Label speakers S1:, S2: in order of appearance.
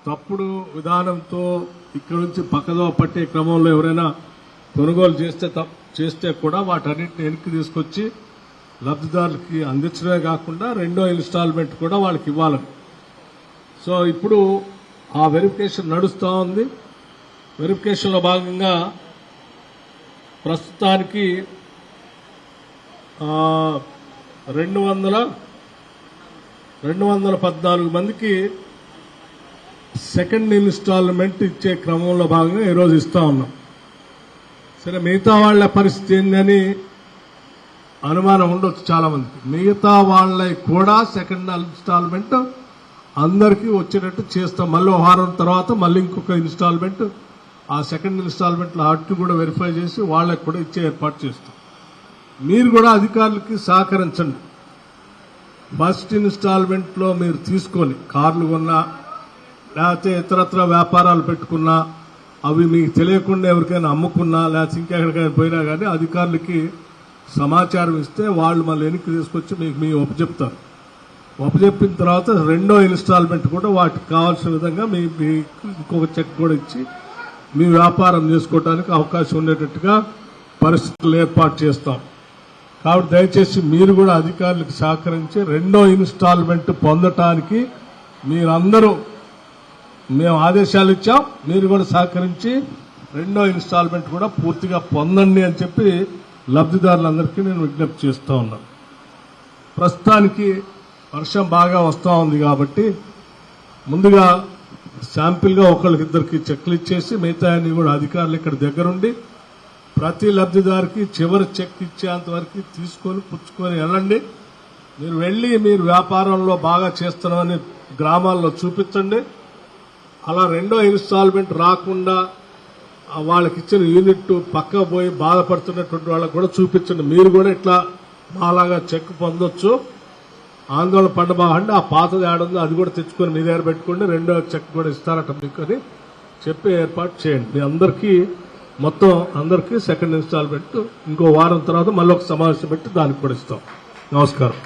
S1: తప్పుడు విధానంతో ఇక్కడ నుంచి పక్కదో పట్టే క్రమంలో ఎవరైనా కొనుగోలు చేస్తే కూడా వాటన్నిటిని వెనక్కి తీసుకొచ్చి లబ్ధిదారులకి అందించడమే కాకుండా రెండో ఇన్స్టాల్మెంట్ కూడా వాళ్ళకి ఇవ్వాలని. సో ఇప్పుడు ఆ వెరిఫికేషన్ నడుస్తూ ఉంది. వెరిఫికేషన్లో భాగంగా ప్రస్తుతానికి 214 మందికి సెకండ్ ఇన్స్టాల్మెంట్ ఇచ్చే క్రమంలో భాగంగా ఈరోజు ఇస్తా ఉన్నాం. సరే, మిగతా వాళ్ల పరిస్థితి ఏందని అనుమానం ఉండొచ్చు చాలా మందికి. మిగతా వాళ్ళకి కూడా సెకండ్ ఇన్స్టాల్మెంట్ అందరికీ వచ్చేటట్టు చేస్తాం. మళ్ళీ వారం తర్వాత మళ్ళీ ఇంకొక ఇన్స్టాల్మెంట్ ఆ సెకండ్ ఇన్స్టాల్మెంట్లో అటు కూడా వెరిఫై చేసి వాళ్ళకి కూడా ఇచ్చే ఏర్పాటు చేస్తాం. మీరు కూడా అధికారులకి సహకరించండి. ఫస్ట్ ఇన్స్టాల్మెంట్లో మీరు తీసుకొని కార్లు కొన్నా లేకపోతే ఇతరత్ర వ్యాపారాలు పెట్టుకున్నా అవి మీకు తెలియకుండా ఎవరికైనా అమ్ముకున్నా లేకపోతే ఇంకెక్కడికైనా పోయినా కానీ అధికారులకి సమాచారం ఇస్తే వాళ్ళు మళ్ళీ వెనక్కి తీసుకొచ్చి మీకు మీ ఒప్పచెప్తారు. ఒప్పచెప్పిన తర్వాత రెండో ఇన్స్టాల్మెంట్ కూడా వాటికి కావాల్సిన విధంగా మీకు ఇంకొక చెక్ కూడా ఇచ్చి మీ వ్యాపారం చేసుకోవడానికి అవకాశం ఉండేటట్టుగా పరిస్థితులు ఏర్పాటు చేస్తాం. కాబట్టి దయచేసి మీరు కూడా అధికారులకు సహకరించి రెండో ఇన్స్టాల్మెంట్ పొందటానికి మీరందరూ మేము ఆదేశాలు ఇచ్చాం. మీరు కూడా సహకరించి రెండో ఇన్స్టాల్మెంట్ కూడా పూర్తిగా పొందండి అని చెప్పి లబ్ధిదారులందరికీ నేను విజ్ఞప్తి చేస్తూ ఉన్నాను. ప్రస్తుతానికి వర్షం బాగా వస్తూ ఉంది కాబట్టి ముందుగా శాంపిల్గా ఒకళ్ళకిద్దరికి చెక్లు ఇచ్చేసి మిగతా అన్ని కూడా అధికారులు ఇక్కడ దగ్గరుండి ప్రతి లబ్ధిదారికి చివరి చెక్ ఇచ్చేంత వరకు తీసుకొని పుచ్చుకొని వెళ్ళండి. మీరు వెళ్ళి మీరు వ్యాపారంలో బాగా చేస్తున్నామని గ్రామాల్లో చూపించండి. అలా రెండో ఇన్స్టాల్మెంట్ రాకుండా వాళ్ళకి ఇచ్చిన యూనిట్ పక్క పోయి బాధపడుతున్నటువంటి వాళ్ళకు కూడా చూపించండి. మీరు కూడా ఇట్లా మాలాగా చెక్ పొందొచ్చు, ఆందోళన పడబాగండి, ఆ పాతది ఆడుందో అది కూడా తెచ్చుకొని మీ దగ్గర పెట్టుకోండి, రెండో చెక్ కూడా ఇస్తారట మీకు అని చెప్పి ఏర్పాటు చేయండి. మీ అందరికీ మొత్తం అందరికీ సెకండ్ ఇన్స్టాల్మెంట్ ఇంకో వారం తర్వాత మళ్ళీ ఒక సమావేశం పెట్టి దానికి కూడా ఇస్తాం. నమస్కారం.